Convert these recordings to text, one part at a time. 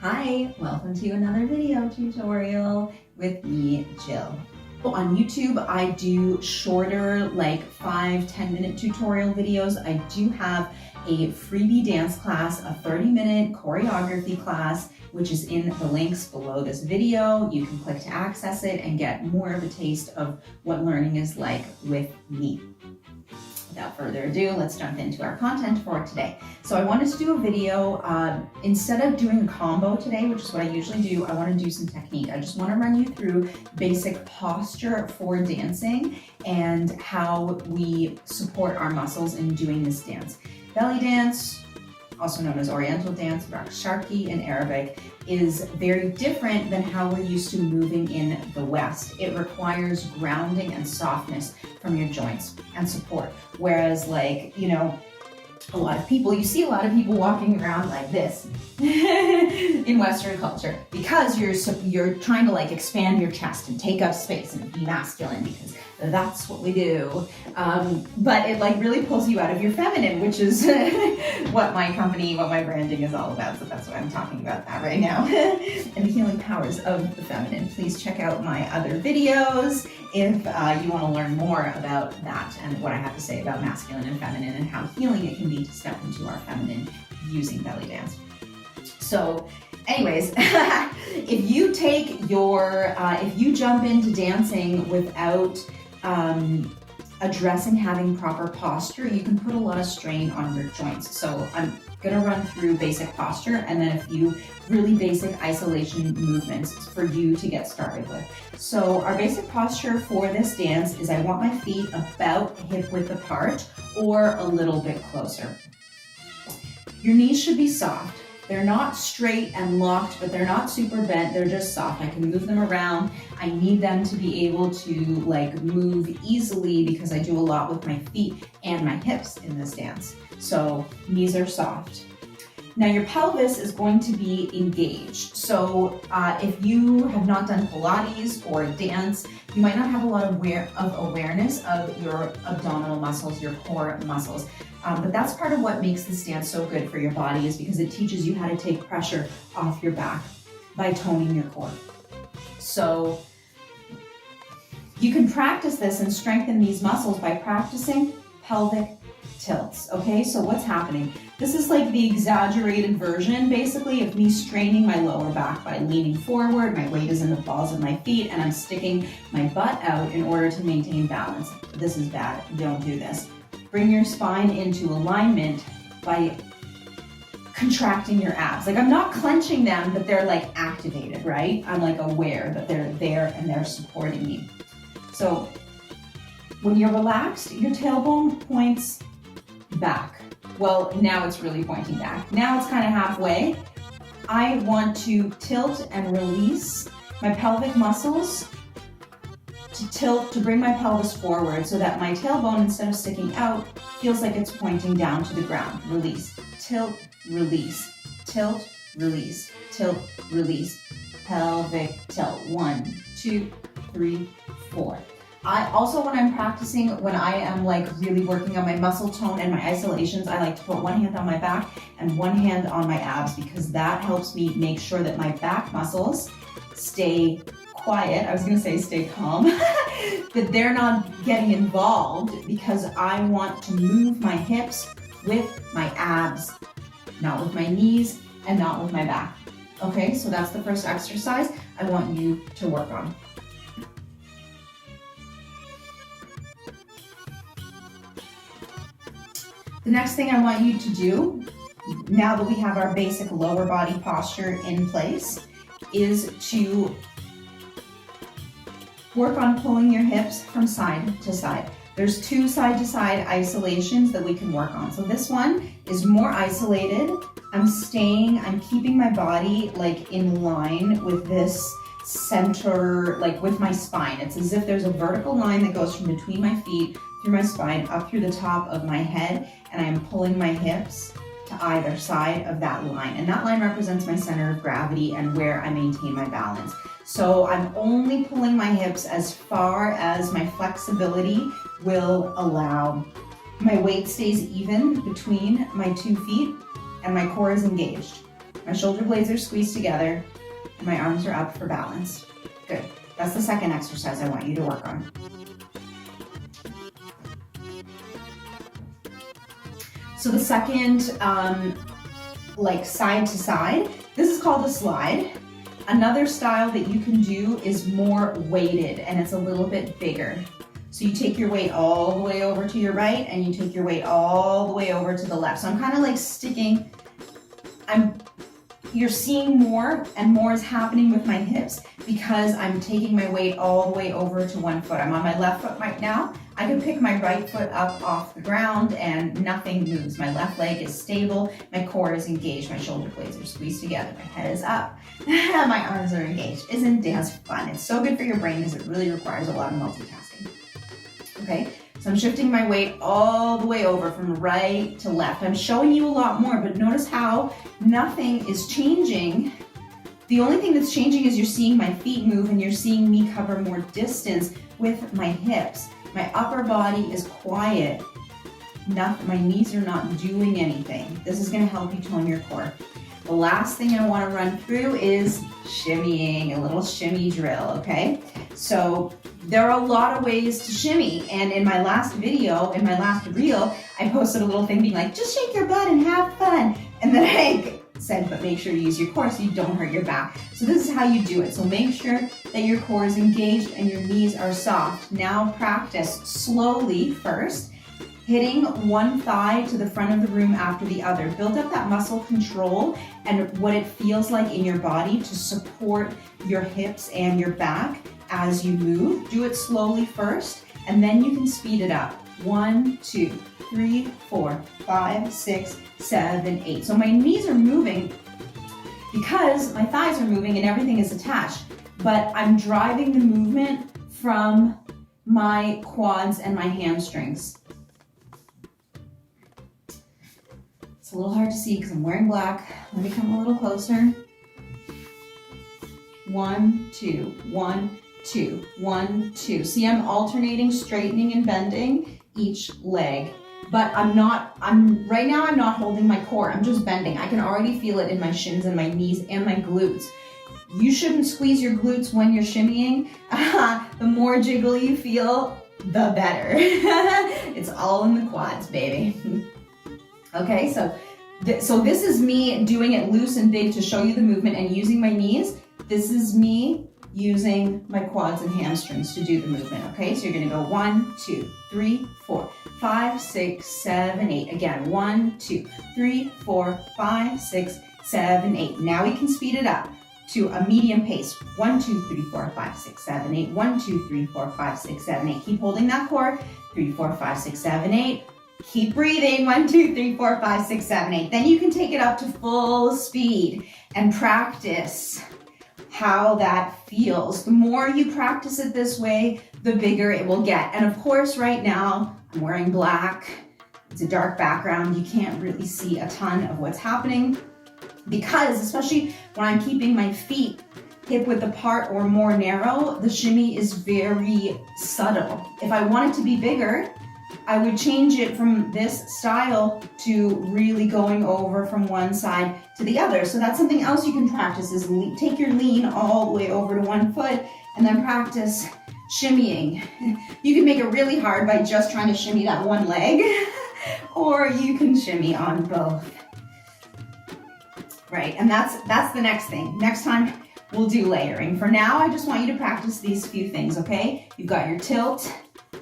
Hi, welcome to another video tutorial with me, Jill. On YouTube, I do shorter, like 5-10 minute tutorial videos. I do have a freebie dance class, a 30-minute choreography class, which is in the links below this video. You can click to access it and get more of a taste of what learning is like with me. Without further ado, let's jump into our content for today. So I wanted to do a video, instead of doing a combo today, which is what I usually do, I want to do some technique. I just want to run you through basic posture for dancing and how we support our muscles in doing this dance. Belly dance, also known as Oriental dance, Sharki in Arabic, is very different than how we're used to moving in the West. It requires grounding and softness from your joints and support. Whereas you see a lot of people walking around like this in Western culture because you're trying to expand your chest and take up space and be masculine because that's what we do. But it really pulls you out of your feminine, which is what my company, what my branding is all about. So that's why I'm talking about that right now. And the healing powers of the feminine. Please check out my other videos if you want to learn more about that and what I have to say about masculine and feminine and how healing it can be to step into our feminine using belly dance. So anyways, if you jump into dancing without addressing having proper posture, you can put a lot of strain on your joints. So I'm gonna run through basic posture and then a few really basic isolation movements for you to get started with. So our basic posture for this dance is I want my feet about hip width apart or a little bit closer. Your knees should be soft. They're not straight and locked, but they're not super bent. They're just soft. I can move them around. I need them to be able to move easily because I do a lot with my feet and my hips in this dance. So knees are soft. Now your pelvis is going to be engaged. So if you have not done Pilates or dance, you might not have a lot of awareness of your abdominal muscles, your core muscles. But that's part of what makes this dance so good for your body, is because it teaches you how to take pressure off your back by toning your core. So you can practice this and strengthen these muscles by practicing pelvic tilts, okay? So what's happening? This is the exaggerated version, basically, of me straining my lower back by leaning forward. My weight is in the balls of my feet, and I'm sticking my butt out in order to maintain balance. This is bad. Don't do this. Bring your spine into alignment by contracting your abs. I'm not clenching them, but they're activated, right? I'm aware that they're there and they're supporting me. So when you're relaxed, your tailbone points back. Well, now it's really pointing back. Now it's kind of halfway. I want to tilt and release my pelvic muscles to bring my pelvis forward so that my tailbone, instead of sticking out, feels like it's pointing down to the ground. Release, tilt, release, tilt, release, tilt, release, pelvic tilt. 1, 2, 3, 4. I also, when I'm practicing, when I am really working on my muscle tone and my isolations, I like to put one hand on my back and one hand on my abs because that helps me make sure that my back muscles stay quiet. I was gonna say stay calm, that they're not getting involved because I want to move my hips with my abs, not with my knees and not with my back. Okay, so that's the first exercise I want you to work on. The next thing I want you to do, now that we have our basic lower body posture in place, is to work on pulling your hips from side to side. There's 2 side-to-side isolations that we can work on. So this one is more isolated. I'm keeping my body in line with this center, with my spine. It's as if there's a vertical line that goes from between my feet, through my spine, up through the top of my head, and I'm pulling my hips to either side of that line. And that line represents my center of gravity and where I maintain my balance. So I'm only pulling my hips as far as my flexibility will allow. My weight stays even between my 2 feet and my core is engaged. My shoulder blades are squeezed together and my arms are up for balance. Good. That's the second exercise I want you to work on. So the second, like side to side, this is called a slide. Another style that you can do is more weighted and it's a little bit bigger. So you take your weight all the way over to your right and you take your weight all the way over to the left. So I'm kind of like sticking, you're seeing more and more is happening with my hips because I'm taking my weight all the way over to one foot. I'm on my left foot right now. I can pick my right foot up off the ground and nothing moves. My left leg is stable, my core is engaged, my shoulder blades are squeezed together, my head is up, my arms are engaged. Isn't dance fun? It's so good for your brain because it really requires a lot of multitasking. Okay, so I'm shifting my weight all the way over from right to left. I'm showing you a lot more, but notice how nothing is changing. The only thing that's changing is you're seeing my feet move and you're seeing me cover more distance with my hips. My upper body is quiet. My knees are not doing anything. This is going to help you tone your core. The last thing I want to run through is shimmying, a little shimmy drill, okay? So there are a lot of ways to shimmy, and in my last video, in my last reel, I posted a little thing being like, just shake your butt and have fun. And then I said, but make sure you use your core so you don't hurt your back. So this is how you do it. So make sure that your core is engaged and your knees are soft. Now practice slowly first, hitting one thigh to the front of the room after the other. Build up that muscle control and what it feels like in your body to support your hips and your back as you move. Do it slowly first, and then you can speed it up. 1, 2, 3, 4, 5, 6, 7, 8. So my knees are moving because my thighs are moving and everything is attached, but I'm driving the movement from my quads and my hamstrings. It's a little hard to see because I'm wearing black. Let me come a little closer. 1, 2, 1, 2, 1, 2. See, I'm alternating, straightening and bending each leg. But right now I'm not holding my core, I'm just bending. I can already feel it in my shins and my knees and my glutes. You shouldn't squeeze your glutes when you're shimmying. The more jiggle you feel, the better. It's all in the quads, baby. Okay, so this is me doing it loose and big to show you the movement and using my knees. This is me using my quads and hamstrings to do the movement, okay? So you're gonna go 1, 2, 3, 4, 5, 6, 7, 8. Again, 1, 2, 3, 4, 5, 6, 7, 8. Now we can speed it up to a medium pace. 1, 2, 3, 4, 5, 6, 7, 8. 1, 2, 3, 4, 5, 6, 7, 8. Keep holding that core. 3, 4, 5, 6, 7, 8. Keep breathing. 1, 2, 3, 4, 5, 6, 7, 8. Then you can take it up to full speed and practice how that feels. The more you practice it this way, the bigger it will get. And of course, right now, I'm wearing black. It's a dark background. You can't really see a ton of what's happening because, especially when I'm keeping my feet hip width apart or more narrow, the shimmy is very subtle. If I want it to be bigger, I would change it from this style to really going over from one side to the other. So that's something else you can practice is take your lean all the way over to one foot and then practice shimmying. You can make it really hard by just trying to shimmy that one leg or you can shimmy on both. Right, and that's the next thing. Next time we'll do layering. For now, I just want you to practice these few things, okay? You've got your tilt,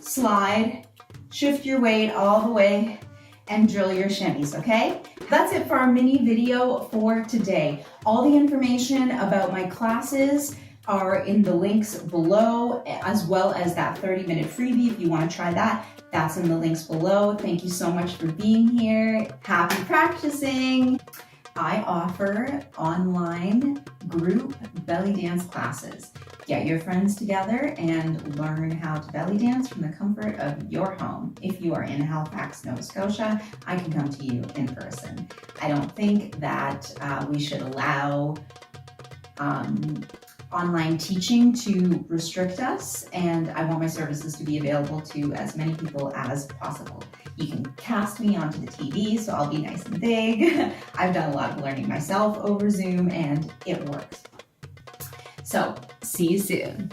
slide, shift your weight all the way, and drill your shimmies, okay? That's it for our mini video for today. All the information about my classes are in the links below, as well as that 30-minute freebie. If you want to try that, that's in the links below. Thank you so much for being here. Happy practicing. I offer online group belly dance classes. Get your friends together and learn how to belly dance from the comfort of your home. If you are in Halifax, Nova Scotia, I can come to you in person. I don't think that we should allow online teaching to restrict us, and I want my services to be available to as many people as possible. You can cast me onto the TV, so I'll be nice and big. I've done a lot of learning myself over Zoom, and it works. So, see you soon.